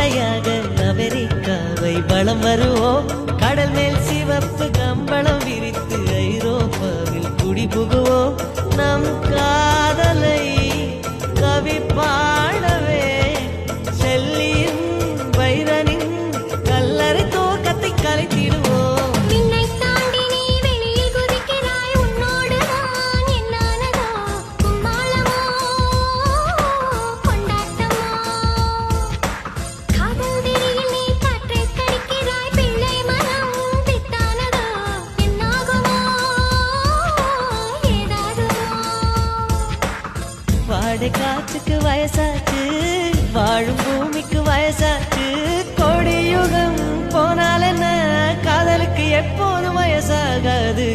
படையாக அமெரிக்காவை வலம் வருவோம். கடல் மேல் சிவப்பு கம்பளம் விரித்து ஐரோப்பாவில் குடிபுகுவோம். நம் காதலை கவி பாடவே செல்லியின் வைரனின் கல்லறை தோக்கத்தை கலைத்திடுவோம். வாடை காற்றுக்கு வயசாச்சு, வாழும் பூமிக்கு வயசாச்சு. கொடியுகம் போனால் என்ன, காதலுக்கு எப்போதும் வயசாகாது.